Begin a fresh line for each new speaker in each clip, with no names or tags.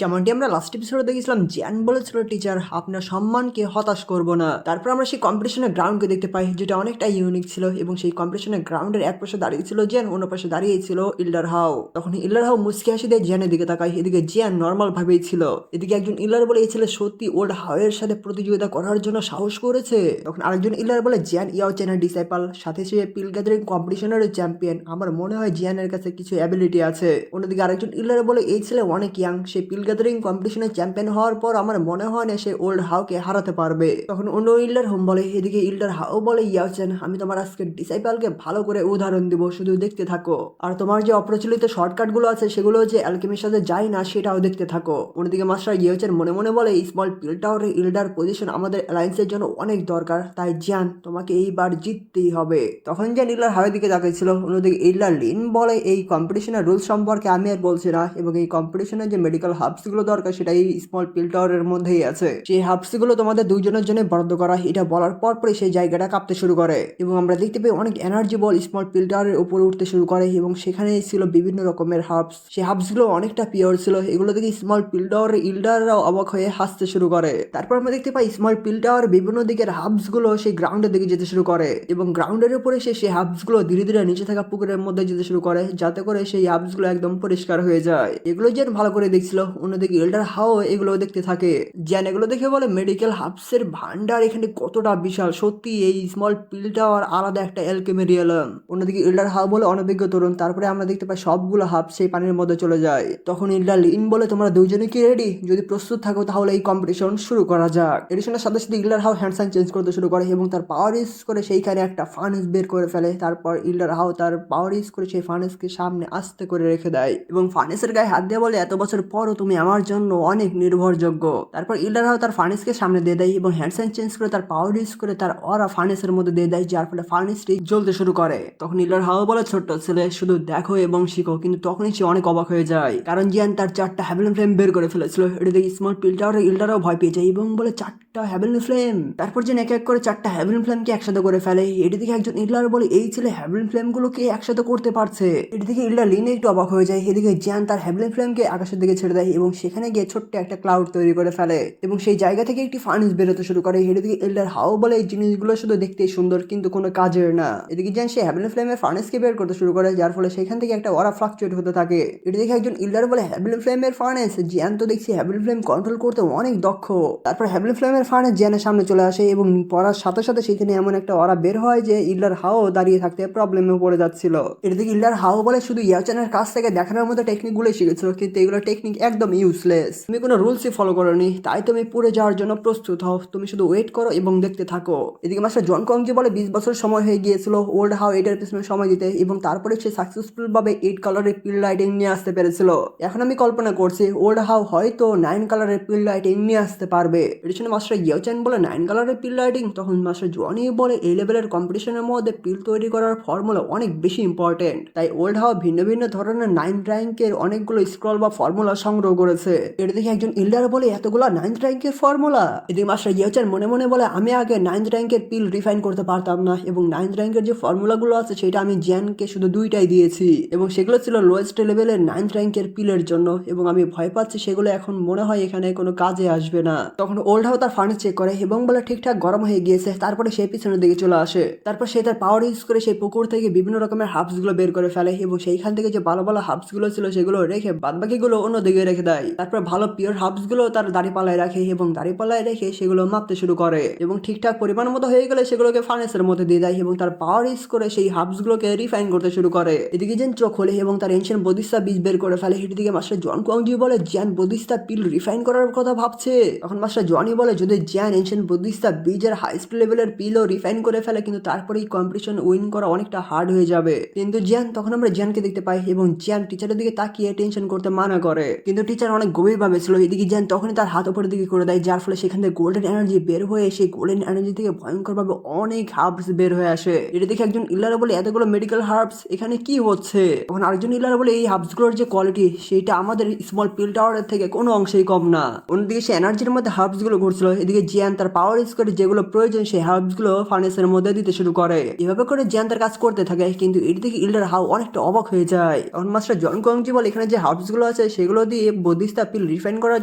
যেমনটি আমরা লাস্ট এপিসোডে দেখেছিলাম, জ্যান বলেছিল টিচার আপনার সম্মানকে হতাশ করব না। তারপর আমরা সেই কম্পিটিশনের গ্রাউন্ডকে দেখতে পাই, যেটা অনেকটা ইউনিক ছিল এবং সেই কম্পিটিশনের গ্রাউন্ডের এক পাশে দাঁড়িয়ে ছিল জ্যান, অন্য পাশে দাঁড়িয়ে ছিল ইল্ডার হাও। তখন ইল্ডার হাও মুচকি হাসি দিয়ে জ্যানের দিকে তাকায়, এদিকে জ্যান নর্মাল ভাবেই ছিল। এদিকে একজন ইল্ডার বলে এই ছেলে সত্যি ওল্ড হাওয়ের সাথে প্রতিযোগিতা করার জন্য সাহস করেছে। তখন আরেকজন ইল্ডার বলে জ্যান ইয়াও চ্যানের ডিসাইপাল, সাথে সে পিল গ্যাদারিং কম্পিটিশনের চ্যাম্পিয়ন। আমার মনে হয় জ্যানের কাছে কিছু অ্যাবিলিটি আছে। অন্যদিকে আরেকজন ইল্ডার বলে এই ছেলে অনেক ইয়াং, সে পিল গ্যাদারিং কম্পিটিশনে চ্যাম্পিয়ন হওয়ার পর আমার মনে হয় না সে ওল্ড হাউকে হারাতে পারবে। তখন অন্য ইল্ডার হোম বলে, এদিকে ইল্ডার হাউ বলে ইয়াও চ্যান আমি তোমার আজকে ডিসাইপালকে ভালো করে উদাহরণ দিব, শুধু দেখতে থাকো। আর তোমার যে অপ্রচলিত শর্টকাট গুলো আছে সেগুলো যে অ্যালকেমির সাথে যায় না সেটাও দেখতে থাকো। অন্যদিকে মাস্টার ইয়াও চ্যান মনে মনে বলে স্মল পিল টাওয়ারের ইল্ডার পজিশন আমাদের অ্যালায়েন্সের জন্য অনেক দরকার, তাই জ্যান তোমাকে এইবার জিততেই হবে। তখন জ্যান ইল্ডার হাওয়ের দিকে তাকিয়েছিল। অন্যদিকে ইল্ডার লিন বলে এই কম্পিটিশনের রুলস সম্পর্কে আমি আর বলছি না, এবং এই কম্পিটিশনের যে মেডিকেল হাবস গুলো দরকার সেটা এই স্মল পিল টাওয়ারের মধ্যেই আছে। সেই হাবস গুলো তোমাদের দুইজনের জন্য বরাদ্দ করা। এটা বলার পরই সেই জায়গাটা কাঁপতে শুরু করে এবং আমরা দেখতে পাই অনেক এনার্জি বল স্মল পিল টাওয়ারের উপরে উঠতে শুরু করে এবং সেখানে ছিল বিভিন্ন রকমের হাবস। সেই হাবস গুলো অনেকটা পিওর ছিল। এগুলো দেখে স্মল পিল টাওয়ারের ইল্ডাররাও অবাক হয়ে হাসতে শুরু করে। তারপর আমরা দেখতে পাই স্মল পিল টাওয়ার বিভিন্ন দিকের হাবস গুলো সেই গ্রাউন্ডের দিকে যেতে শুরু করে এবং গ্রাউন্ডের উপরে সেই হাবস গুলো ধীরে ধীরে নিচে থাকা পুকুরের মধ্যে যেতে শুরু করে, যাতে করে সেই হাবস গুলো একদম পরিষ্কার হয়ে যায়। এগুলো যেন ভালো করে দেখছিল। অন্যদিকে ইল্ডার হাও এগুলো দেখতে থাকে। জ্যান এগুলো দেখে বলে মেডিকেল হাবসের ভান্ডার এখানে কতটা বিশাল, সত্যি এই স্মল পিল টাওয়ার আলাদা একটা অ্যালকেমি রিয়েলম। অন্যদিকে ইল্ডার হাও বলে অনভিজ্ঞ তরুণ। তারপরে আমরা দেখতে পাই সবগুলো হাবস সেই পানির মধ্যে চলে যায়। তখন ইল্ডার লিন বলে তোমরা দুইজনে কি রেডি? যদি প্রস্তুত থাকো তাহলে এই কম্পিটিশন শুরু করা যাক। এডিশনের সাথে সাথে ইল্ডার হাও হ্যান্ড সাইন চেঞ্জ করতে শুরু করে এবং তার পাওয়ার ইউজ করে সেইখানে একটা ফার্নেস বের করে ফেলে। তারপর ইল্ডার হাও তার পাওয়ার ইউজ করে সেই ফার্নেসকে সামনে আস্তে করে রেখে দেয় এবং ফার্নেসের গায়ে হাত দিয়ে বলে এত বছর পরও তুমি আমার জন্য অনেক নির্ভরযোগ্য। তারপর ইল্ডার হাও তার ফার্নেসকে সামনে দিয়ে দেয় এবং হ্যান্ড সাইন চেঞ্জ করে তার পাওয়ার ইউজ করে তার অরা ফার্নেসের মধ্যে দিয়ে দেয়, যার ফলে ফার্নেসটি জ্বলতে শুরু করে। তখন ইল্ডার হাও বলে ছোট্ট ছেলে শুধু দেখো এবং শিখো, কিন্তু তখনই সে অনেক অবাক হয়ে যায় কারণ জিয়ান তার 4টা হ্যাভেন ফ্লেম বের করে ফেলেছিল। এটা দেখে স্মল পিল টাওয়ারের ইল্ডারও ভয় পেয়ে যায় এবং বলে 4টা হ্যাভেন ফ্লেম। তারপর যে এক এক করে 4টা হ্যাভেন ফ্লেমকে একসাথে করে ফেলে। এটি দেখে একজন ইল্ডার বলে এই ছেলে হ্যাভেন ফ্লেম গুলোকে একসাথে করতে পারছে। এটি দেখে ইল্ডার লিনে একটু অবাক হয়ে যায়। এদিকে জিয়ান তার হ্যাভেন ফ্লেমকে আকাশের দিকে ছেড়ে দেয় এবং সেখানে গিয়ে ছোট্ট একটা ক্লাউড তৈরি করে ফেলে এবং সেই জায়গা থেকে একটি ফার্নেস বেরোতে শুরু করে। এদিকে ইল্ডার হাও বলে এই জিনিসগুলো শুধু দেখতেই সুন্দর কিন্তু কোনো কাজের না। এদিকে জিয়ান সেই হ্যাভেন ফ্লেমের ফার্নেসকে বের করতে শুরু করে, যার ফলে সেখান থেকে একটা অরা ফ্লাকচুয়েট হতে থাকে। এটি দেখে একজন ইল্ডার বলে হ্যাভেন ফ্লেমের ফার্নেস, জিয়ান তো দেখছি হ্যাভেন ফ্লেম কন্ট্রোল করতে অনেক দক্ষ। তারপর হ্যাভেন ফ্লেমের ফার্নেস জিয়ানের সামনে চলে আসে এবং পড়ার সাথে সাথে সেখানে এমন একটা অরা বের হয় যে ইল্ডার হাও দাঁড়িয়ে থাকতে প্রবলেমে পড়ে যাচ্ছিল। এটি দেখে ইল্ডার হাও বলে শুধু ইয়াচানের কাছ থেকে দেখানোর মতো টেকনিকগুলো শিখেছিল, কিন্তু এগুলো টেকনিক একদম ইউজলেস। তুমি কোনো রুলসই ফলো করোনি, তাই তুমি পুড়ে যাওয়ার জন্য প্রস্তুত হও। তুমি শুধু ওয়েট করো এবং দেখতে থাকো। এদিকে মাস্টার জন কংজি বলে 20 বছর সময় হয়ে গিয়েছিল ওল্ড হাও এটার পিছনে সময় দিতে এবং তারপরে সে সাকসেসফুল ভাবে 8 কালারের পিল লাইটিং নিয়ে আসতে পেরেছিল। এখন আমি কল্পনা করছি ওল্ড হাও হয়তো 9 কালারের পিল লাইটিং নিয়ে আসতে পারবে। এর জন্য মাস্টার ইয়াওচান বলে 9 কালারের পিল লাইটিং। তখন মাস্টার জনি বলে এই লেভেলের কম্পিটিশনের মধ্যে পিল তৈরি করার ফর্মুলা অনেক বেশি ইম্পর্টেন্ট, তাই ওল্ড হাও ভিন্ন ভিন্ন ধরনের 9 র্যাঙ্কের অনেকগুলো স্ক্রল বা ফর্মুলা সংগ্রহ করেছে। এটা দেখে একজন ইল্ডার বলে এতগুলো 9th র্যাঙ্কের ফর্মুলা। এদিকে মাস্টার ইয়াওচান মনে মনে বলে আমি আগে 9th র্যাঙ্কের পিল রিফাইন করতে পারতাম না এবং 9th র্যাঙ্কের যে ফর্মুলাগুলো আছে সেটা আমি জিয়ানকে শুধু 2টাই দিয়েছি এবং সেগুলো ছিল লোয়েস্ট লেভেলের 9th র্যাঙ্কের পিলের জন্য এবং আমি ভয় পাচ্ছি সেগুলো এখন মনে হয় এখানে কোনো কাজে আসবে না। তখন ওল্ড হাও তার ফার্নেস চেক করে এবং বলে ঠিকঠাক গরম হয়ে গিয়েছে। তারপরে সে পিছনের দিকে চলে আসে। তারপর সে তার পাওয়ার ইউজ করে সেই পুকুর থেকে বিভিন্ন রকমের হাবস গুলো বের করে ফেলে এবং সেইখান থেকে যে ভালো ভালো হাবস গুলো ছিল সেগুলো রেখে বাদবাকিগুলো অন্য দিকে রেখে দেয়। তারপর ভালো পিওর হাবস গুলো তার দাড়িপাল্লায় রাখে এবং দাড়িপাল্লায় রেখে সেগুলো মাপতে শুরু করে এবং ঠিকঠাক পরিমাণ মতো হয়ে গেলে সেগুলোকে ফার্নেসের মধ্যে দিয়ে দেয় এবং তার পাওয়ার ইউজ করে সেই হাবস গুলোকে রিফাইন করতে শুরু করে। এদিকে যেন চোখ খোলে এবং তার এনশিয়েন্ট বদিস্তা বীজ বের করে ফেলে। এদিকে মাস্টার জন কোংজি বলে জিয়ান বদিস্তা পিল রিফাইন করার কথা ভাবছে। তখন মাস্টার জনি বলে যদি জিয়ান এনশিয়েন্ট বদিস্তা বীজের হাইস্ট লেভেলের পিলও রিফাইন করে ফেলে কিন্তু তারপরে এই কম্পিটিশন উইন করা অনেকটা হার্ড হয়ে যাবে। কিন্তু জিয়ান তখন আমরা জিয়ানকে দেখতে পাই এবং জিয়ান টিচারের দিকে তাকিয়ে টেনশন করতে মানা করে, কিন্তু টিচার অনেক গভীর ভাবে ছিল। এদিকে জিয়ান তখনই তার হাত উপরের দিকে করে দেয়, যার ফলে সেখান থেকে গোল্ডেন এনার্জি বের হয়ে সেই গোল্ডেন এনার্জি থেকে ভয়ঙ্কর ভাবে অনেক হার্বস বের হয়ে আসে। এটা দেখে একজন ইলার বলে এতগুলো মেডিকেল হার্বস এখানে কি হচ্ছে। তখন আরেকজন ইলার বলে এই হার্বস গুলোর যে কোয়ালিটি সেটা আমাদের স্মল পিল টাওয়ারের থেকে কোনো অংশেই কম না। অন্যদিকে সে এনার্জির মধ্যে হার্বস গুলো ঘুরছিল। এদিকে জিয়ান তার পাওয়ার ইউজ করে যেগুলো প্রয়োজন সেই হার্বস গুলো ফার্নেসের মধ্যে দিতে শুরু করে। এভাবে করে জিয়ান তার কাজ করতে থাকে, কিন্তু এটি থেকে ইল্ডার হাও অনেকটা অবাক হয়ে যায়। তখন মাস্টার জন কোংজি বলে এখানে যে হার্বস গুলো আছে সেগুলো দিয়ে বদিস্তা পিল রিফাইন করার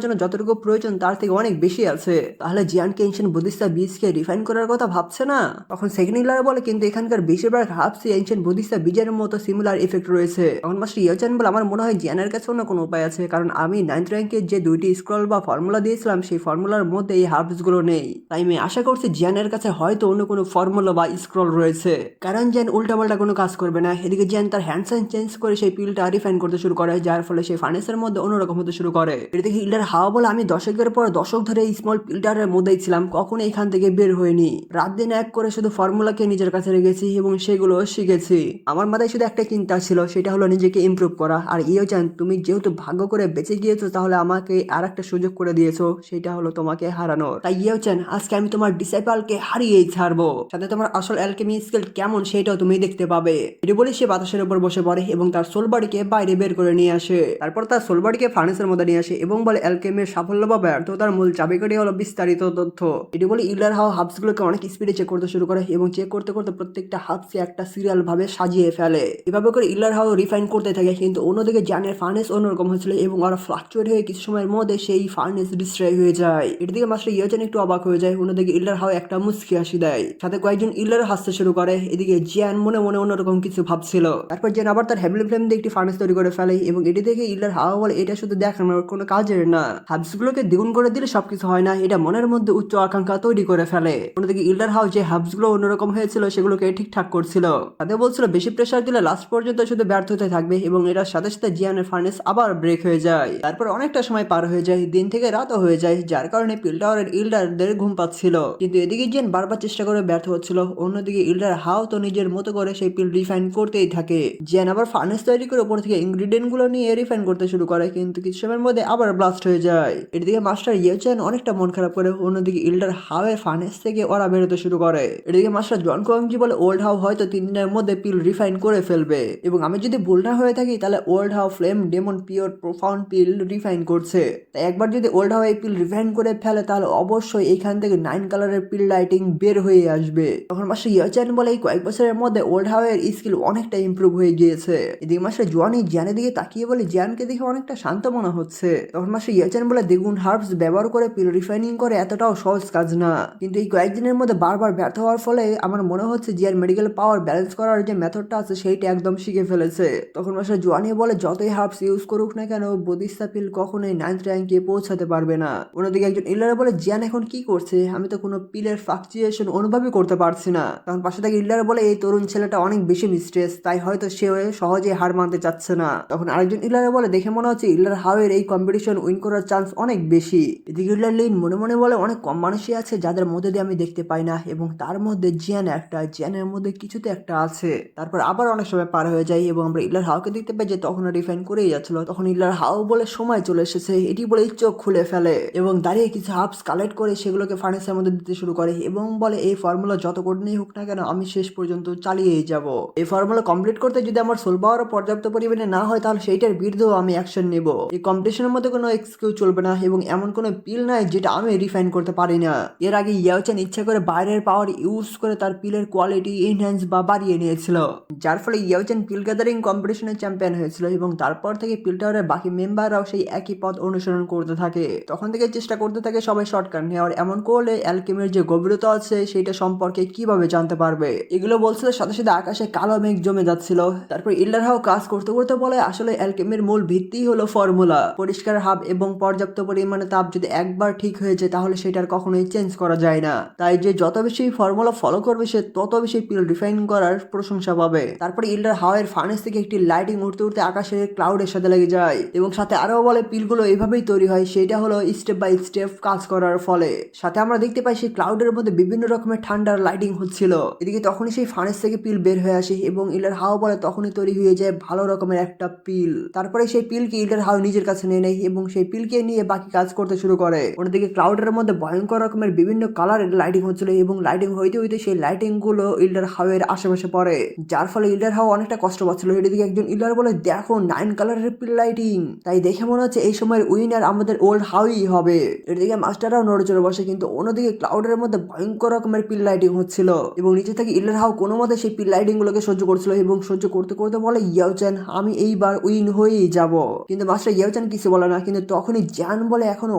জন্য যতটুকু প্রয়োজন তার থেকে অনেক বেশি আছে, তাহলে জিয়ানকে এনশিয়েন্ট বদিস্তা বীজকে রিফাইন করার কথা ভাবছে না? তখন সেকেন্ড ইলার বলে কিন্তু এখানকার বেশিরভাগ হাবসে এনশিয়েন্ট বদিস্তা বীজের মতো সিমিলার ইফেক্ট রয়েছে। তখন মাস্টার ইয়োচান বলে আমার মনে হয় জিয়ানের কাছে অন্য কোনো উপায় আছে, কারণ আমি 9th র্যাঙ্কের যে 2টি স্ক্রল বা ফর্মুলা দিয়েছিলাম সেই ফর্মুলার মধ্যে এই হার্বস গুলো নেই। তাই আমি আশা করছি জিয়ানের কাছে হয়তো অন্য কোনো ফর্মুলা বা স্ক্রল রয়েছে, কারণ জিয়ান উল্টাপাল্টা কোনো কাজ করবে না। এদিকে জিয়ান তার হ্যান্ড সাইন চেঞ্জ করে সেই পিলটা রিফাইন করতে শুরু করে, যার ফলে সেই ফার্নেসের মধ্যে অন্যরকম হতে শুরু করে। এদিকে ইল্ডার হাওয়া বলে আমি দশকের পর দশক ধরে এই স্মল পিল্টারের মধ্যেই ছিলাম, কখনো এখান থেকে বের হয়নি। রাত দিন এক করে শুধু ফর্মুলাকে নিজের কাছে রেখেছি এবং সেগুলো শিখেছি। আমার মাথায় শুধু একটা চিন্তা ছিল, সেটা হলো নিজেকে ইমপ্রুভ করা। আর ইয়োচান, তুমি যেহেতু ভাগ্য করে বেঁচে গিয়েছো তাহলে আমাকে আর একটা সুযোগ করে দিয়েছো, সেটা হলো তোমাকে হারানোর। তাই ইয়োচান, আজকে আমি তোমার ডিসাইপলকে হারিয়েই ছাড়বো, সাথে তোমার আসল অ্যালকেমি স্কিল কেমন সেটাও তুমি দেখতে পাবে। এটি বলে সে বাতাসের উপর বসে পড়ে এবং তার সোল বডিকে বাইরে বের করে নিয়ে আসে। তারপর তার সোল বডিকে ফার্নেসের মধ্যে নিয়ে আসে এবং বলে অ্যালকেমির সাফল্য বা ব্যর্থতার মূল চাবিকাঠি হলো বিস্তারিত তথ্য। এটি বলে ইলার হাওয়া হাবসগুলোকে অনেক স্পিডে চেক করতে শুরু করে এবং চেক করতে করতে প্রত্যেকটা হাবসে একটা সিরিয়াল ভাবে সাজিয়ে ফেলে। এভাবে করে ইলার হাওয়া রিফাইন করতে থাকে, কিন্তু অন্যদিকে জানের ফার্নেস অন্যরকম হয়েছিল এবং ওরা ফ্লাকচুয়েট হয়ে কিছু সময়ের মধ্যে সেই ফার্নেস ডিস্ট্রয় হয়ে যায়। এর দিকে মাস্টার ইয়োচান একটু অবাক হয়ে যায়, অন্যদিকে ইলার হাওয়া একটা মুস্কি হাসি দেয়, সাথে কয়েকজন ইলার হাসতে শুরু করে। এদিকে জিয়ান মনে মনে অন্যরকম কিছু ভাবছিল। তারপর জিয়ান আবার তার হ্যাভেলি ফ্লেম দিয়ে একটি ফার্নেস তৈরি করে ফেলে এবং এটি দেখে ইলার হাওয়া বলে এটা শুধু দেখানোর কোনো কাজের না, হাবসগুলোকে দ্বিগুণ করে দিলে সবকিছু হয় না, এটা মনের মধ্যে উচ্চ আকাঙ্ক্ষা তৈরি করে ফেলে। অন্যদিকে ইল্ডার হাউস যে হাবসগুলো অন্যরকম হয়েছিল সেগুলোকে ঠিকঠাক করছিল, তাতে বলছিল বেশি প্রেসার দিলে লাস্ট পর্যন্ত শুধু ব্যর্থ হতে থাকবে এবং এটার সাথে সাথে জিয়ানের ফার্নেস আবার ব্রেক হয়ে যায়। তারপর অনেকটা সময় পার হয়ে যায়, দিন থেকে রাতও হয়ে যায়, যার কারণে পিল টাওয়ারের ইল্ডারদের ঘুম পাচ্ছিল। কিন্তু এদিকে জিয়ান বারবার চেষ্টা করে ব্যর্থ হচ্ছিল। অন্যদিকে ইল্ডার হাও তো নিজের মতো করে সেই পিল রিফাইন করতেই থাকে। জিয়ান আবার ফার্নেস তৈরি করে উপর থেকে ইনগ্রিডিয়েন্ট গুলো নিয়ে রিফাইন করতে শুরু করে, কিন্তু কিছু সময়ের মধ্যে আবার ব্লাস্ট হয়ে যায়। এদিকে মাস্টার ইয়োচান অনেকটা মন খারাপ করে। অন্যদিকে ইল্ডার হাওয়ের ফার্নেস থেকে ওরা বেরোতে শুরু করে। এদিকে মাস্টার জন কোয়াংজি বলে ওল্ড হাও হয়তো 3 দিনের মধ্যে পিল রিফাইন করে ফেলবে এবং আমি যদি ভুল না হয়ে থাকি তাহলে ওল্ড হাও ফ্লেম ডেমন পিওর প্রোফাউন্ড পিল রিফাইন করছে। তাই একবার যদি ওল্ড হাও এই পিল রিফাইন করে ফেলে তাহলে অবশ্যই এখান থেকে 9 কালারের পিল লাইটিং বের হয়ে আসবে। তখন মাস্টার ইয়োচান বলে এই কয়েক বছরের মধ্যে ওল্ড হাও এর স্কিল অনেকটা ইমপ্রুভ হয়ে গিয়েছে। এদিকে মাস্টার জোয়ানি জিয়ানের দিকে তাকিয়ে বলে জিয়ানকে দেখে অনেকটা শান্ত মনে হচ্ছে। তখন মাস্টার ইয়োচান বলে দ্বিগুণ হার্বস ব্যবহার করে পিল রিফাইনিং করে এতটাও সহজ কাজ না, কিন্তু এই কয়েকদিনের মধ্যে বারবার ব্যর্থ হওয়ার ফলে আমার মনে হচ্ছে জিয়ার মেডিকেল পাওয়ার ব্যালেন্স করার যে মেথডটা আছে সেইটা একদম শিখে ফেলেছে। তখন মাস্টার জোয়ানি বলে যতই হার্বস ইউজ করুক না কেন বদিস্তা পিল কখনোই 9th র্যাঙ্কে পৌঁছাতে পারবে না। অন্যদিকে একজন ইল্ডার বলে জিয়ান এখন কি করছে, আমি তো কোনো পিলের ফ্লাকচুয়েশন অনুভবই করতে পারছি না। তখন পাশে থেকে ইল্ডার বলে এই তরুণ ছেলেটা অনেক বেশি মিস্ট্রেস, তাই হয়তো সে সহজে হার মানতে চাচ্ছে না। তখন আরেকজন ইল্ডার বলে দেখে মনে হচ্ছে ইল্ডার হাওয়ের এই কম্পিটিশন উইন করার চান্স অনেক বেশি। এদিকে ইল্ডার লিন মনে মনে বলে অনেক কম মানুষই আছে যাদের মধ্যে দিয়ে আমি দেখতে পাই না এবং তার মধ্যে জিয়ান একটা, জিয়ানের মধ্যে কিছুতে একটা আছে। তারপর আবার অনেক সময় পার হয়ে যায় এবং আমরা ইল্ডার হাওকে দেখতে পাই যে তখন রিফাইন করেই যাচ্ছিল। তখন ইল্ডার হাও বলে সময় চলে এসেছে, এটি বলে চোখ খুলে ফেলে এবং দাঁড়িয়ে কিছু হাবস কালেক্ট করে সেগুলোকে ফার্নেসের মধ্যে দিতে শুরু করে এবং বলে এই ফর্মুলা যত কঠিনই হোক না কেন আমি শেষ পর্যন্ত চালিয়েই যাব। এই ফর্মুলা কমপ্লিট করতে যদি আমার সোল পাওয়ারও পর্যাপ্ত পরিমাণে না হয় তাহলে সেইটার বিরুদ্ধেও আমি অ্যাকশন নেব। এই কম্পিটিশনের মধ্যে কোনো এক্সকিউজ চলবে না এবং এমন কোনো পিল নাই যেটা আমি রিফাইন করতে পারি না। এর আগে ইয়োচান ইচ্ছা করে বাইরের পাওয়ার ইউজ করে তার পিলের কোয়ালিটি এনহ্যান্স বা বাড়িয়ে নিয়েছিল, যার ফলে ইয়োচান পিল গ্যাদারিং কম্পিটিশনের চ্যাম্পিয়ন হয়েছিল এবং তারপর থেকে পিল টাওয়ারের বাকি মেম্বাররাও সেই একই পথ অনুসরণ করতে থাকে। তখন থেকে চেষ্টা করতে থাকে সবাই শর্টকাট নেওয়ার, এমন করলে অ্যালকেমির যে গভীরতা আছে সেটা সম্পর্কে কিভাবে জানতে পারবে। এগুলো বলছিল সাথে সাথে আকাশে কালো মেঘ জমে যাচ্ছিল। তারপর ইল্ডার হাও কাজ করতে করতে বলে আসলে অ্যালকেমির মূল ভিত্তি হলো ফর্মুলা, পরিষ্কার হাব এবং পর্যাপ্ত পরিমাণে তাপ যদি একবার ঠিক হয়েছে তাহলে সেটার কখনোই চেঞ্জ করা যায় না। তাই যে যত বেশি ফর্মুলা ফলো করবে সে তত বেশি পিল রিফাইন করার প্রশংসা পাবে। তারপরে ইল্ডার হাও এর ফার্নেস থেকে একটি লাইটিং উঠতে উঠতে আকাশের ক্লাউডের সাথে লেগে যায় এবং সাথে আরো বলে পিলগুলো এইভাবেই তৈরি হয়, সেটা হলো স্টেপ বাই স্টেপ কাজ করার ফলে। সাথে আমরা দেখতে পাই সেই ক্লাউডের মধ্যে বিভিন্ন রকমের ঠান্ডার লাইটিং হচ্ছিল। এদিকে তখনই সেই ফার্নেস থেকে পিল বের হয়ে আসে এবং ইল্ডার হাও বলে তখনই তৈরি হয়ে যায় ভালো রকমের একটা পিল। তারপরে সেই পিলকে ইল্ডার হাও নিজের কাছে নিয়ে নেয় এবং সেই পিলকে নিয়ে বাকি কাজ করতে শুরু করে। অন্যদিকে ক্লাউডের মধ্যে ভয়ঙ্কর রকমের বিভিন্ন কালারের লাইটিং হচ্ছিল এবং লাইটিং হইতে হইতে সেই লাইটিং গুলো ইল্ডার হাও এর আশেপাশে পড়ে, যার ফলে ইল্ডার হাও অনেকটা কষ্ট পাচ্ছিল। এদিকে একজন ইল্ডার বলে দেখো 9 কালারের পিল লাইটিং, তাই দেখে মনে হচ্ছে এই সময়ের উইনার আমাদের ওল্ড হাউই হবে। এদিকে মাস্টাররাও নড়ে চড়ে বসে, কিন্তু অন্যদিকে ক্লাউডের মধ্যে ভয়ঙ্কর রকমের পিল লাইটিং হচ্ছিল এবং নিচে থেকে ইল্ডার হাও কোনো মতে সেই পিল লাইটিং গুলোকে সহ্য করছিল এবং সহ্য করতে করতে বলে ইয়োচান আমি এইবার উইন হয়েই যাব। কিন্তু মাস্টার ইয়োচান ইয়াওচান কিছু বলে না, কিন্তু তখনই জ্যান বলে এখনো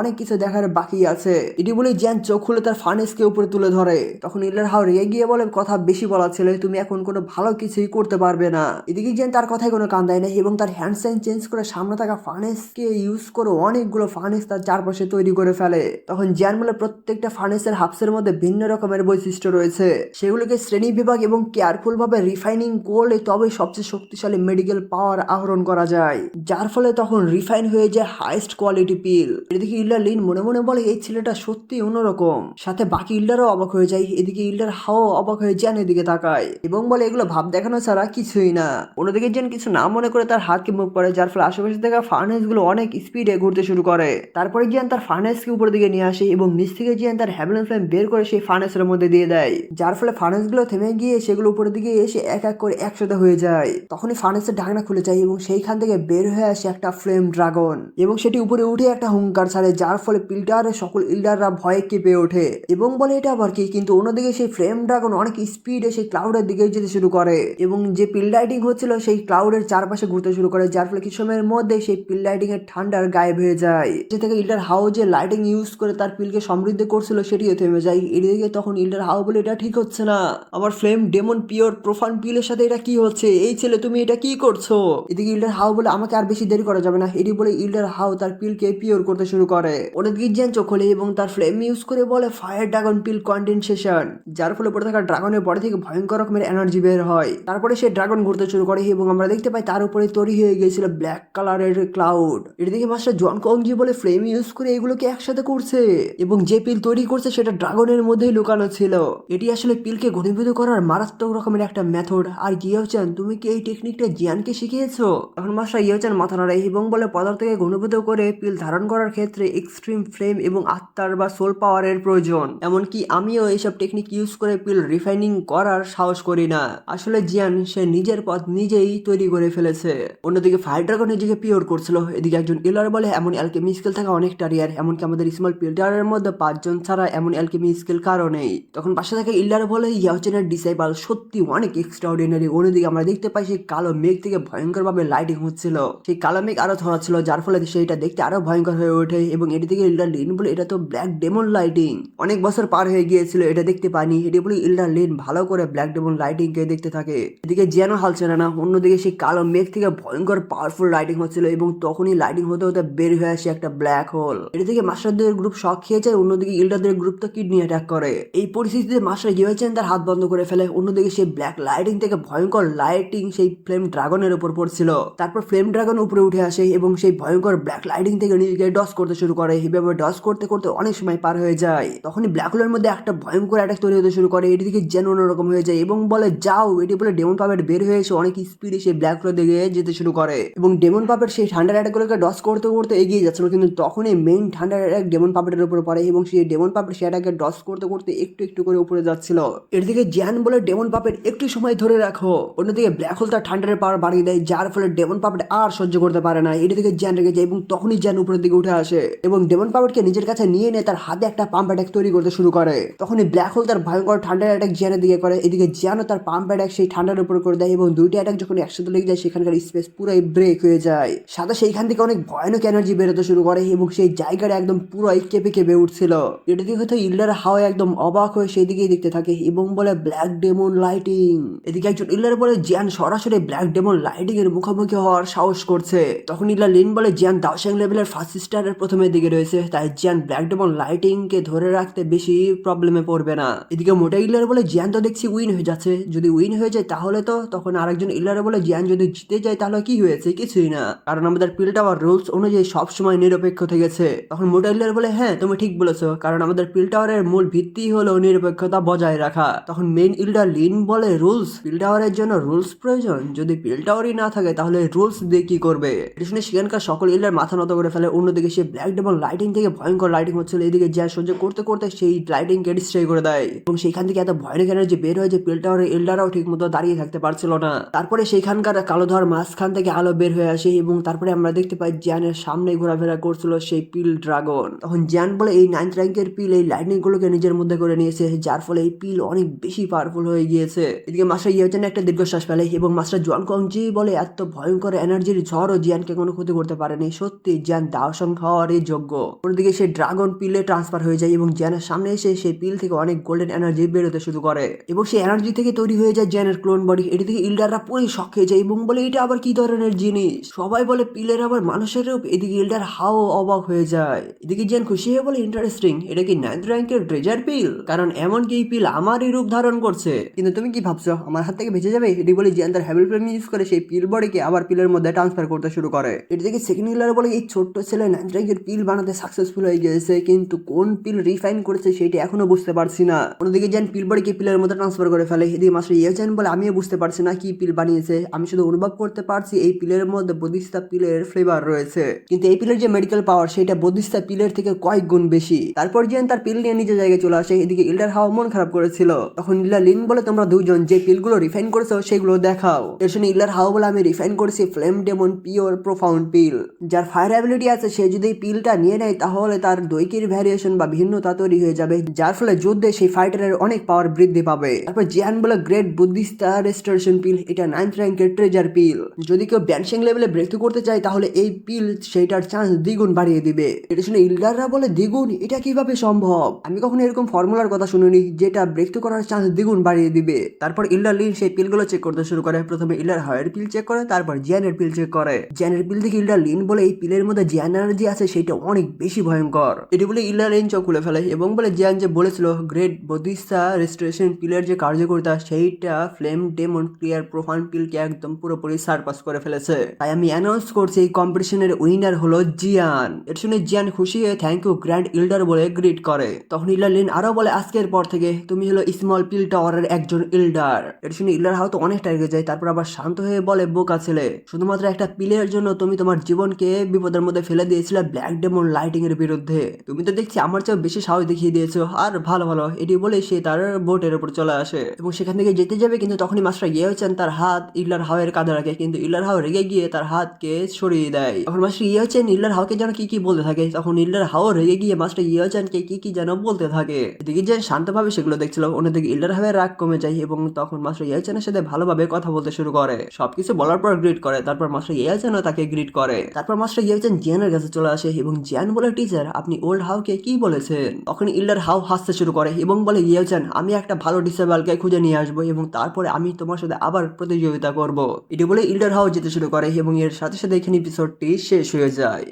অনেক কিছু দেখার বাকি আছে। এটি বলে জ্যান চোখ খুলে তার ফার্নেসকে উপরে তুলে ধরে। তখন ইল্ডার হাও রেগে গিয়ে বলে, কথা বেশি বলা ছেলে, তুমি এখন কোনো ভালো কিছুই করতে পারবে না। এদিকে জ্যান তার কথায় কোনো কান দেয় না এবং তার হ্যান্ড সাইন চেঞ্জ করে সামনে থাকা ফার্নেসকে ইউজ করে অনেকগুলো ফার্নেস তার চারপাশে তৈরি করে ফেলে। তখন জ্যান বলে প্রত্যেকটা ফার্নেসের হাবসের মধ্যে ভিন্ন রকমের বৈশিষ্ট্য রয়েছে, সেগুলোকে শ্রেণী বিভাগ এবং কেয়ারফুল ভাবে রিফাইনিং করলে তবে সবচেয়ে শক্তিশালী মেডিকেল পাওয়ার আহরণ করা যায়, যার ফলে তখন রিফাইন হয়ে যায় হাইস্ট কোয়ালিটি পিল। এদিকে ইল্ডার লিন মনে মনে বলে, এই ছেলেটা সত্যি অন্যরকম। সাথে বাকি ইল্ডারও অবাক হয়ে যায়। এদিকে ইল্ডার হাও অবাক হয়ে জ্যান এদিকে তাকায় এবং বলে, এগুলো ভাব দেখানো ছাড়া কিছুই না। অন্যদিকে জ্যান কিছু না মনে করে তার হাতকে মুভ করে, যার ফলে আশেপাশে থাকা ফার্নেস গুলো অনেক স্পিডে ঘুরতে শুরু করে। তারপরে জ্যান তার ফার্নেসকে উপরের দিকে নিয়ে আসে এবং নিচ থেকে জ্যান তার হ্যাভেলেন ফ্লেম বের করে সেই ফার্নেসের মধ্যে দিয়ে দেয়, যার ফলে ফার্নেস গুলো থেমে গিয়ে সেগুলো উপরের দিকে এসে এক এক করে একসাথে হয়ে যায়। তখনই ফার্নেসের ঢাকনা খুলে যায় এবং সেইখান থেকে বের হয়ে আসে একটা ফ্লেম ড্রাগন এবং সেটি উপরে উঠে একটা হুঙ্কার ছাড়ে, যার ফলে পিল্টারের সকল ইল্ডাররা ভয়ে কেঁপে ওঠে এবং বলে, এটা আবার কি। কিন্তু অন্যদিকে সেই ফ্লেম ড্রাগন অনেক স্পিডে সেই ক্লাউডের দিকে যেতে শুরু করে এবং যে পিল লাইটিং হচ্ছিল সেই ক্লাউডের চারপাশে ঘুরতে শুরু করে, যার ফলে কিছু সময়ের মধ্যে সেই পিল লাইটিং এর ঠান্ডার গায়েব হয়ে যায়। যে থেকে ইল্ডার হাও যে লাইটিং ইউজ করে তার পিলকে সমৃদ্ধ করছিল সেটিও থেমে যায়। এদিকে তখন ইল্ডার হাও বলে, এটা ঠিক হচ্ছে না, আমার ফ্লেম ডেমন পিওর প্রোফান পিলের সাথে এটা কি হচ্ছে, এই ছেলে তুমি এটা কি করছো। এদিকে ইল্ডার হাও বলে, আমাকে আর বেশি দেরি করা যাবে না। এটি বলে ইল্ডার হাও তার পিলকে পিওর করতে শুরু করে। অন্যদিকে জ্যান চোখ খোলে এবং তার ফ্লেম ইউজ করে বলে, ফায়ার ড্রাগন পিল কন্ডেনসেশন, যার ফলে পড়ে থাকা ড্রাগনের বডি থেকে ভয়ঙ্কর রকমের এনার্জি বের হয়। তারপরে সে ড্রাগন ঘুরতে শুরু করে এবং আমরা দেখতে পাই তার উপরে তৈরি হয়ে গিয়েছিল ব্ল্যাক কালারের ক্লাউড। এদিকে মাস্টার জন কংজি বলে, ফ্লেম ইউজ করে এগুলোকে একসাথে করছে এবং যে পিল তৈরি করছে সেটা ড্রাগনের মধ্যেই লুকানো ছিল। এটি আসলে পিলকে ঘনীভূত করার মারাত্মক রকমের একটা মেথড। আর ইয়াওচান, তুমি কি এই টেকনিকটা জিয়ানকে শিখিয়েছো? তখন মাস্টার ইয়াওচান মাথা নাড়ায় এবং বলে, পদার্থকে ঘনীভূত করে পিল ধারণ করার ক্ষেত্রে এক্সট্রিম ফ্লেম এবং আত্মার বা সোল পাওয়ারের প্রয়োজন। এমনকি আমিও এইসব টেকনিক ইউজ করে পিল রিফাইনিং করার সাহস করি না। আসলে জিয়ান সে নিজের পথ নিজেই তৈরি করে ফেলেছে। অন্যদিকে ফায়ার ড্রাগন নিজেকে পিওর করছিল। এদিকে একজন ইলার বলে, এমন অ্যালকেমি স্কিল থাকা অনেকটা রেয়ার, এমনকি আমাদের স্মল পিল্টারের মধ্যে 5 জন ছাড়া এমন অ্যালকেমি স্কিল কারো নেই। তখন পাশে থাকা ইলার বলে, ইয়াওচানের ডিসাইবল সত্যি অনেক এক্সট্রাঅর্ডিনারি। অন্যদিকে আমরা দেখতে পাই সেই কালো মেঘ থেকে ভয়ঙ্কর ভাবে লাইটিং হচ্ছিল, সেই কালো মেঘ আরো ধরাচ্ছিল, যার ফলে সেইটা দেখতে আরো ভয়ঙ্কর হয়ে ওঠে। এবং এটি থেকে ইল্ডার লিন বলে, এটা তো ব্ল্যাক ডেমন লাইটিং, অনেক বছর পার হয়ে গিয়েছিল এটা দেখতে পাইনি। এটি বলে ইল্ডার লিন ভালো করে ব্ল্যাক ডেমন লাইটিং কে দেখতে থাকে। এদিকে জিয়ানও হাল ছেড়ে না। অন্যদিকে সেই কালো মেঘ থেকে ভয়ঙ্কর পাওয়ারফুল লাইটিং হচ্ছিল এবং তখনই লাইটিং হতে হতে বের হয়ে আসে একটা ব্ল্যাক হোল। এটি থেকে মাস্টারদের গ্রুপ শক খেয়ে যায়। অন্যদিকে ইল্ডারদের গ্রুপ তো কিডনি অ্যাটাক করে। এই পরিস্থিতিতে মাস্টার ইয়াওচান তার হাত বন্ধ করে ফেলে। অন্যদিকে সেই ব্ল্যাক লাইটিং থেকে ভয়ঙ্কর লাইটিং সেই ফ্লেম ড্রাগনের উপর পড়ছিল। তারপর ফ্লেম ড্রাগন উপরে উঠে আসে এবং সেই ভয়ঙ্কর ব্ল্যাক লাইটিং থেকে নিজেকে ডস করতে শুরু করে। এভাবে ডস করতে করতে অনেক সময় পার হয়ে যায়। তখনই ব্ল্যাক হোলের মধ্যে একটা ভয়ঙ্কর অ্যাটাক তৈরি হতে শুরু করে। এটি থেকে যেন অন্যরকম হয়ে যায় এবং বলে, যাও। এটি বলে ডেমন পাপেট বের হয়ে এসে অনেক স্পিডে সেই ব্ল্যাক হোলের দিকে যেতে শুরু করে এবং ডেমন পাপেট সেই ঠান্ডার অ্যাটাকগুলোকে ডস করতে করতে এগিয়ে যাচ্ছিল, কিন্তু তখনই মেইন ঠান্ডার অ্যাটাক ডেমন পাপেটের উপর পড়ে এবং সেই ডেমন পাপেট সেই অ্যাটাকে ডস করতে করতে একটু একটু করে উপরে যাচ্ছিল। এর দিকে জ্যান বলে, ডেমন পাপেট একটু সময় ধরে রাখো। অন্যদিকে ব্ল্যাক হোল তার ঠান্ডার পাওয়ার বাড়িয়ে দেয়, যার ফলে ডেমন পাপেট আর সহ্য করতে পারে না। এটি থেকে জ্যান রেগে যায় এবং তখনই জ্যান উপরের দিকে উঠে আসে এবং ডেমন পাপেটকে নিজের কাছে নিয়ে নিয়ে তার হাতে একটা পাম্প অ্যাটাক তৈরি করতে শুরু করে। তখনই ব্ল্যাক হোল তার ভয়ঙ্কর ঠান্ডার অ্যাটাক জ্যানের দিকে করে। এদিকে জ্যানও তার পাম্প অ্যাটাক সেই ঠান্ডার উপর করে দেয় এবং দুইটা অ্যাটাক যখন একসাথে লেগে যায় সেখানকার স্পেস পুরাই ব্রেক হয়ে যায়। সাথে সেইখান থেকে অনেক ভয়ানক এনার্জি বেরোতে শুরু করে এবং সেই জায়গাটা একদম পুরাই কেঁপে কেঁপে উঠছিল। এটা দিকে হয়তো ইল্ডার হাওয়া একদম অবাক হয়ে সেই দিকেই দেখতে থাকে এবং বলে, ব্ল্যাক ডেমন লাইটিং। এদিকে একজন ইল্ডার বলে, জিয়ান সরাসরি ব্ল্যাক ডেমন লাইটিং এর মুখোমুখি হওয়ার সাহস করছে। তখন ইল্ডার লিন বলে, জিয়ান দাওশাং লেভেলের ফার্স্ট স্টারের প্রথমের দিকে রয়েছে, তাই জিয়ান ব্ল্যাক ডেমন লাইটিং কে ধরে রাখতে বেশি প্রবলেমে পড়বে না। এদিকে মোটা ইল্ডার বলে, জিয়ান তো দেখছি উইন হয়ে যাচ্ছে, যদি উইন হয়ে যায় তাহলে তো। তখন আরেকজন ইল্ডার বলে, জিয়ান যদি জিতে যায় তাহলে কি হয়েছে, কিছুই না, কারণ আমাদের পিল টাওয়ার রুলস অনুযায়ী সবসময় নিরপেক্ষ থেকেছে। তখন মোটা ইল্ডার বলে, হ্যাঁ তুমি ঠিক বলেছো, কারণ আমাদের পিল টাওয়ারের মূল ভিত্তি হলো নিরপেক্ষতা বজায় রাখা। তখন মেইন ইল্ডার লিন বলে, রুলস, পিল টাওয়ারের জন্য রুলস প্রয়োজন, যদি পিল টাওয়ারই না থাকে তাহলে রুলস দিয়ে কি করবে। এটা শুনে সেখানকার সকল ইল্ডার মাথা নত করে ফেলে। অন্যদিকে সে ব্ল্যাক ডেমন লাইটিং থেকে ভয়ঙ্কর লাইটিং হচ্ছিল, এদিকে যা সহ্য করতে করতে সেই লাইটিং কে ডিস্ট্রয় করে দেয় এবং সেইখান থেকে এত ভয়ানক এনার্জি বের হয়ে যে পিল টাওয়ারের ইল্ডাররাও ঠিক মতো দাঁড়িয়ে থাকতে পারছিল না। তারপরে সেইখানকার কালো ধোঁয়ার মাঝখান থেকে আলো বের হয়ে আসে এবং তারপরে আমরা দেখতে পাই জ্যানের সামনে ঘোরাফেরা করছিল সেই পিল ড্রাগন। তখন জ্যান বলে, এই 9th র্যাঙ্কের পিল এই লাইটিং গুলোকে নিজের মধ্যে করে নিয়েছে, যার ফলে এই পিল অনেক বেশি পাওয়ারফুল হয়ে গিয়েছে। এদিকে মাস্টার ইয়াওচান একটা দীর্ঘশ্বাস ফেলে এবং মাস্টার জোয়ান কংজি বলে, এত ভয়ঙ্কর এনার্জির ঝড়ও জিয়ানকে কোনো ক্ষতি করতে পারেনি। সত্যি জ্যান দাওসং হওয়ারই যোগ্য। অন্যদিকে সে ড্রাগন পিলে ট্রান্সফার হয়ে যায় এবং জ্যানের সামনে এসে সেই পিল থেকে অনেক গোল্ডেন এনার্জি বেরোতে শুরু করে এবং সেই এনার্জি থেকে তৈরি হয়ে যায় জ্যানের ক্লোন বডি। এটি থেকে ইল্ডাররা পুরোই শক হয়ে যায় এবং বলে এটা আবার কি ধরনের জিনিস। সবাই বলে পিলের আবার মানুষের রূপ। এদিকে ইল্ডার হাও অবাক হয়ে যায়। এদিকে জ্যান খুশি হয়ে বলে ইন্টারেস্টিং, এটা কি 9th র্যাঙ্কের ট্রেজার পিল? কারণ এমন কি এই পিল আমারই রূপ ধারণ করছে। কিন্তু তুমি কি ভাবছো আমার হাত থেকে বেঁচে যাবে? এটি বলে জ্যান তার হ্যাবিল ফ্লেম ইউজ করে সেই পিল বডিকে আবার পিলের মধ্যে ট্রান্সফার করতে শুরু করে। এটি থেকে সেকেন্ড ইল্ডার বলে এই ছোট্ট ছেলে 9th র্যাঙ্কের পিল বানাতে সাকসেসফুল হয়ে গেছে, কিন্তু কোন পিল রিফাইন করেছে সেটা এখনো বুঝতে পারছি না। অন্যদিকে জ্যান পিল বডিকে পিলের মধ্যে ট্রান্সফার করে ফেলে। এদিকে মাস্টার ইয়েচান বলে আমিও বুঝতে পারছি না কি পিল বানিয়েছে, আমি শুধু অনুভব করতে পারছি এই পিলের মধ্যে বদিস্তা পিলের ফ্লেভার রয়েছে, কিন্তু এই পিলের যে মেডিকেল পাওয়ার সেটা বদিস্তা পিলের থেকে কয়েক গুণ বেশি। তারপর জ্যান তার পিল নিয়ে নিজের জায়গায় চলে আসে। এদিকে ইল্ডার হাও মন খারাপ করেছিল। তখন ইল্ডার লিন বলে তোমরা দুজন যে পিলগুলো রিফাইন করেছো সেগুলো দেখাও। এর শুনে ইল্ডার হাও বলে আমি রিফাইন করেছি ফ্লেম ডেমন পিওর প্রোফাউন্ড পিল, যার ফায়ার অ্যাবিলিটি আছে। সে যদি এই পিলটা নিয়ে নেয় তাহলে তার দৈকির ভ্যারিয়েশন বা ভিন্নতা তৈরি হয়ে যাবে, যার ফলে যুদ্ধে সেই ফাইটারের অনেক পাওয়ার বৃদ্ধি পাবে। তারপর জিয়ান বলে গ্রেট বুদ্ধিস্তা রেস্টোরেশন পিল, এটা 9th র্যাঙ্কের ট্রেজার পিল। যদি কেউ ব্যানশিং লেভেলে ব্রেক থ্রু করতে চায় তাহলে এই পিল সেইটার চান্স দ্বিগুণ বাড়িয়ে দিবে। এটা শুনে ইল্ডাররা বলে দ্বিগুণ? এটা কিভাবে সম্ভব? আমি কখনো এরকম ফর্মুলার কথা শুনিনি যেটা ব্রেক থ্রু করার চান্স দ্বিগুণ বাড়িয়ে দিবে। তারপর ইল্ডার লিন সেই পিলগুলো চেক করতে শুরু করে। প্রথমে ইল্ডার হাওয়ের পিল চেক করে, তারপর জিয়ানের পিল চেক করে। জিয়ানের পিল থেকে ইল্ডার লিন বলে এই পিলের মধ্যে জিয়ান এনার্জি আছে সেটা অনেক বেশি ভয়ঙ্কর। এটি বলে ইল্ডার লিন চোখ খুলে ফেলে এবং বলে জিয়ান যে বলেছিল গ্রেট বদিস্তা রেস্টোরেশন পিলের যে কার্যকরিতা সেইটা ফ্লেম ডেমন ক্লিয়ার প্রোফান পিলকে একদম পুরোপুরি সারপাস করে ফেলেছে। তাই আমি অ্যানাউন্স করছি এই কম্পিটিশনের উইনার হলো জিয়ান। এটা শুনে জিয়ান খুশি হয়ে থ্যাংক ইউ গ্র্যান্ড ইল্ডার বলে গ্রিট করে। তখন ইল্ডার লিন আরো বলে আজকের পর থেকে তুমি হলো স্মল পিল টাওয়ারের একজন ইল্ডার। এটা শুনে ইল্ডার হাও তো অনেকটা রেগে যায়। তারপর আবার শান্ত হয়ে বলে বোকা ছেলে, শুধুমাত্র একটা পিলের জন্য তুমি তোমার জীবনকে বিপদের মধ্যে ফেলে দিয়েছিলে ব্ল্যাক ডেমন লাইটিং এর বিরুদ্ধে। তুমি তো দেখছি আমার চেয়ে বেশি সাহস দেখিয়ে দিয়েছো, আর ভালো ভালো। এটি বলে সে তার বোটের উপর চলে আসে এবং সেখান থেকে যেতে যাবে, কিন্তু তখনই মাস্টার ইয়েচান তার হাত ইল্ডার হাওয়ের কাঁধে রাখে, কিন্তু ইল্ডার হাও রেগে গিয়ে তার হাতকে সরিয়ে দেয়। তখন মাস্টার ইয়েচান ইল্ডার হাওকে যেন কি কি বলতে থাকে। তখন ইল্ডার হাও রেগে গিয়ে মাস্টার ইয়েচানকে কি কি যেন বলতে থাকে। এদিকে যেন শান্তভাবে সেগুলো দেখছিল, অন্যদিকে ইল্ডার হাওয়ের রাগ কমে যায় এবং তখন মাস্টার ইয়েচানের সাথে ভালোভাবে কথা বলতে শুরু করে। সবকিছু বলার পর গ্রিট করে। তারপর মাস্টার ইয়েচানও তাকে গ্রিট করে। তারপর মাস্টার ইয়েচান জিয়ানের কাছে চলে আসে এবং জিয়ান বলে টিচার আপনি ওল্ড হাওকে কি বলেছেন? তখন ইল্ডার হাও হাসতে শুরু করে এবং বলে ইয়েচান আমি একটা ভালো ডিসেবলকে খুঁজে নিয়ে আসবো এবং তারপরে আমি তোমার সাথে আবার প্রতিযোগিতা করব। এটি বলে ইল্ডার হাও যেতে শুরু করে এবং এর সাথে সাথে এখানে এপিসোডটি শেষ হয়ে যায়।